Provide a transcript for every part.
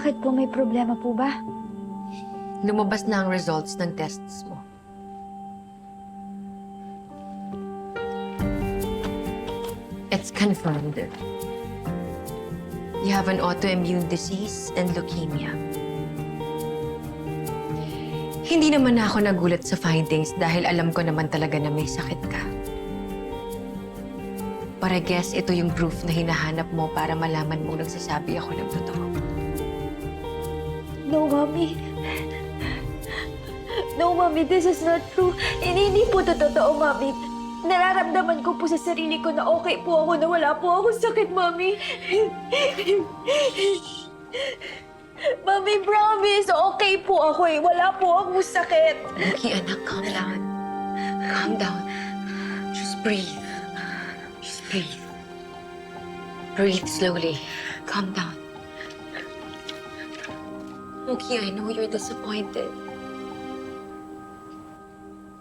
Bakit po? May problema po ba? Lumabas na ang results ng tests mo. It's confirmed. You have an autoimmune disease and leukemia. Hindi naman ako nagulat sa findings dahil alam ko naman talaga na may sakit ka. But I guess ito yung proof na hinahanap mo para malaman mong nagsasabi ako ng totoo. No, Mommy. No, Mommy, this is not true. Hindi po ito totoo, Mommy. Nararamdaman ko po sa sarili ko na okay po ako, na wala po akong sakit, Mommy. Mommy, promise, okay po ako eh. Wala po akong sakit. Okay, anak, calm down. Calm down. Just breathe. Just breathe. Breathe slowly. Calm down. Okay, I know you're disappointed.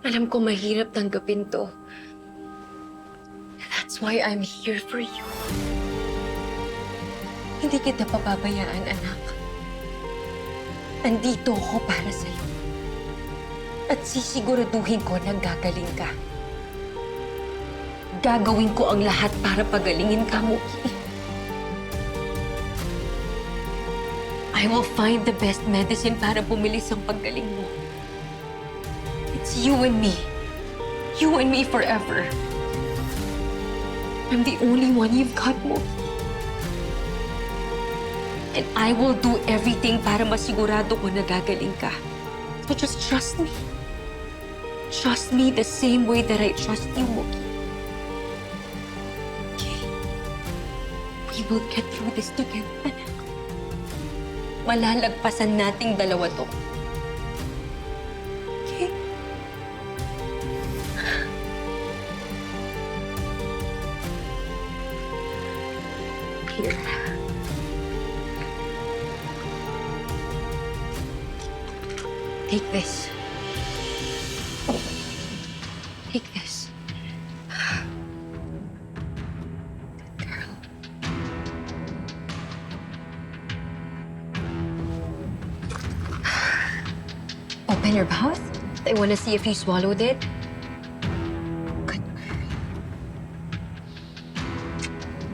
Alam ko mahirap tanggapin to. That's why I'm here for you. Hindi kita pababayaan, anak. Andito ako para sa'yo. At sisiguraduhin ko na gagaling ka. Gagawin ko ang lahat para pagalingin ka, Mookie. I will find the best medicine para bumilis ang paggaling mo. It's you and me. You and me forever. I'm the only one you've got, Mookie. And I will do everything para masigurado ko na gagaling ka. So just trust me. Trust me the same way that I trust you, Mookie. Okay? We will get through this together, anak. Malalagpasan nating dalawa to. Okay? Here. Take this. Take this. Good girl. Open your mouth. I want to see if you swallowed it. Good girl.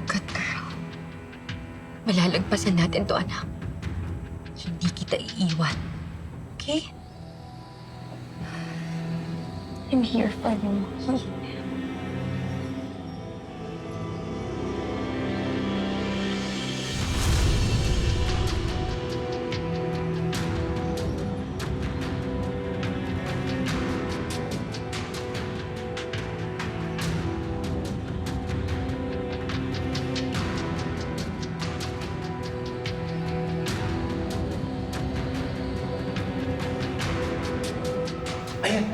Good girl. Malalagpasan natin to, anak. Hindi kita iiwan. Okay? I'm here for you, Mookie.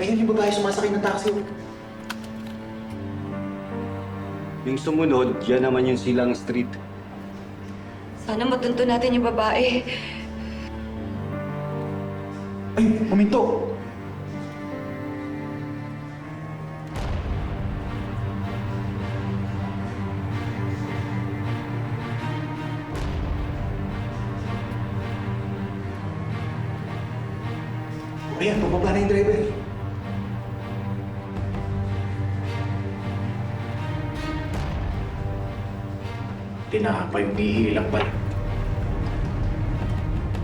Ayun yung babae sumasakay ng taxi. Yung sumunod, yan naman yung Silang Street. Sana matunto natin yung babae. Ay, huminto! Ayan, pababa na yung driver. Tinapa yung hihilang pa.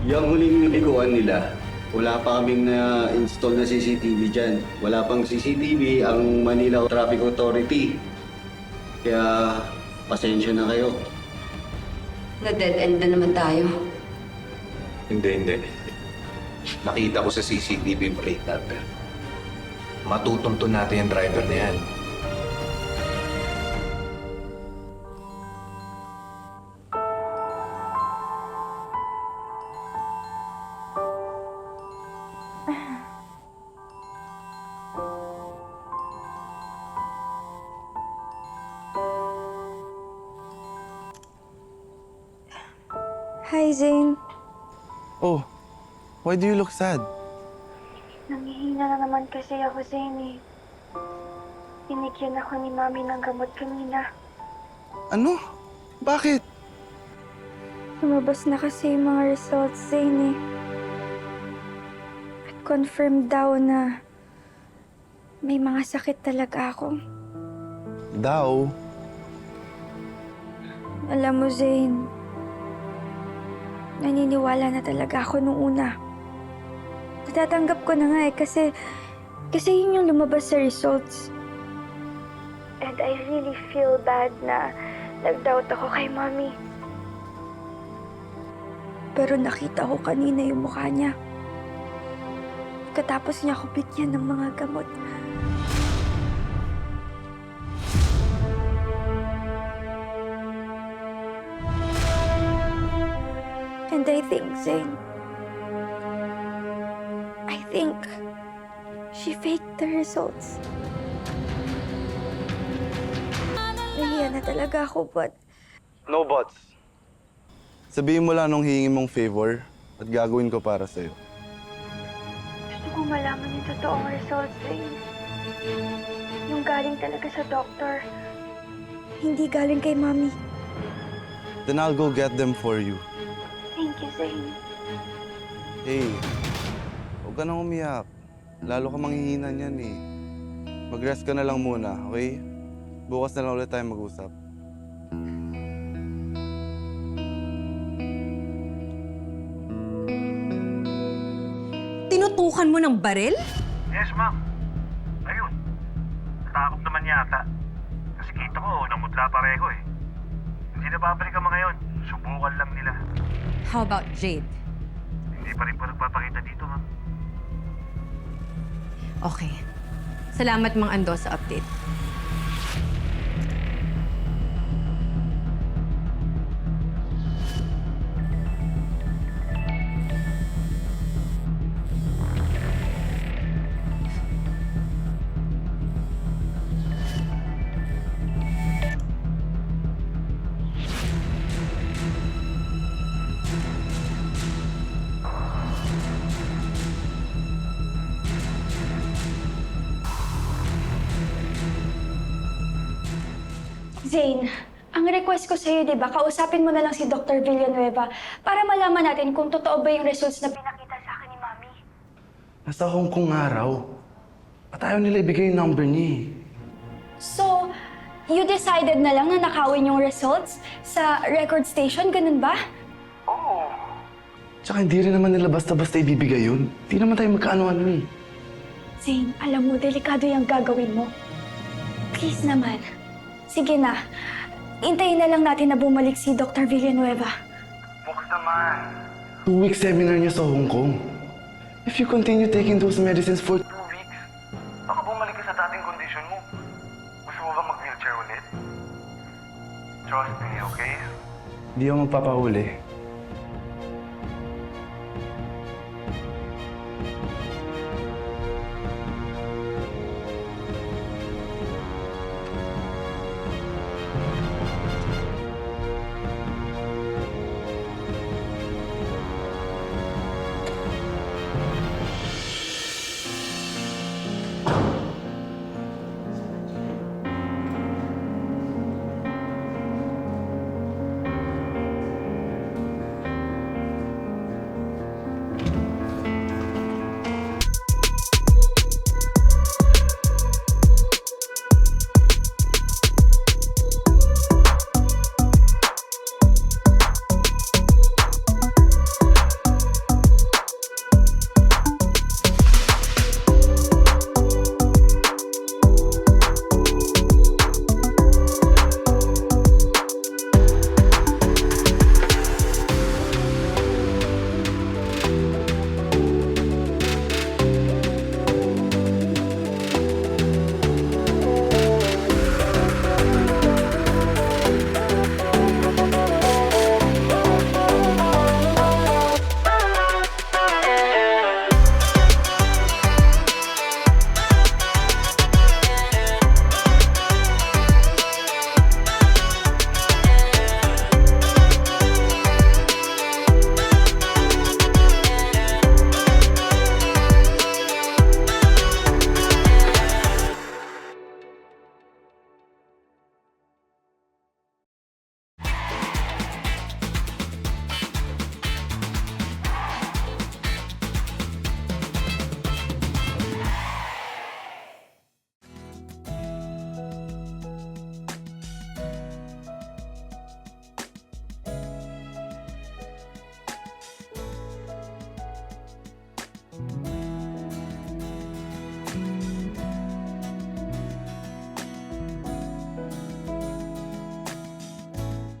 Yung huling liguan nila, wala pa kaming na-install na CCTV dyan. Wala pang CCTV ang Manila Traffic Authority. Kaya, pasensya na kayo. Na-dead end na naman tayo. Hindi. Nakita ko sa CCTV plate number. Matutuntun natin yung driver na yan. Hi, Zane. Oh, why do you look sad? Nangihina na naman kasi ako, Zane eh. Binigyan ako ni Mami ng gamot kanina. Ano? Bakit? Lumabas na kasi yung mga results, Zane eh. At confirmed daw na may mga sakit talaga ako. Daw. Alam mo, Zane, naniniwala na talaga ako nung una. Natatanggap ko na nga eh, kasi yun yung lumabas sa results. And I really feel bad na nag-doubt ako kay Mommy. Pero nakita ko kanina yung mukha niya. Katapos niya ako bigyan ng mga gamot. And I think, Zane, I think she faked the results. Nahiya na talaga ako, but No buts. Sabihin mo lang nung hihingi mong favor at gagawin ko para sa'yo. gusto kong malaman yung totoong results, Zane. Yung galing talaga sa doctor. Hindi galing kay Mommy. Then I'll go get them for you. Thank you, Zane. Hey, huwag ka nang umiyak. Lalo ka manghihina niyan eh. Mag-rest ka na lang muna, okay? Bukas na lang ulit tayo mag-usap. Tinutukan mo ng baril? Yes, ma'am. Ayun. Natakot naman yata. Kasi kita ko, namutla pareho eh. Hindi na babalik ang mga yun. Subukan lang nila. How about Jade? Hindi pa rin po nagpapakita dito, ma'am. Okay. Salamat, Mang Ando, sa update. Zane, ang request ko sa'yo, di ba, kausapin mo na lang si Dr. Villanueva para malaman natin kung totoo ba yung results na pinakita sa akin ni Mommy. Nasa Hong Kong nga raw. Ba't ayaw nila ibigay yung number niya eh? So, you decided na lang na nakawin yung results sa record station, ganun ba? Tsaka hindi rin naman nila basta-basta ibibigay yun. Hindi naman tayo magkaano-ano eh. Zane, alam mo, delikado yung gagawin mo. Please naman. Sige na. Intayin na lang natin na bumalik si Dr. Villanueva. Bukas naman. 2-week seminar niya sa Hong Kong. If you continue taking those medicines for 2 weeks. Baka bumalik ka sa dating kondisyon mo. Gusto mo ba mag-wheelchair ulit? Trust me, okay? Hindi ako magpapahuli.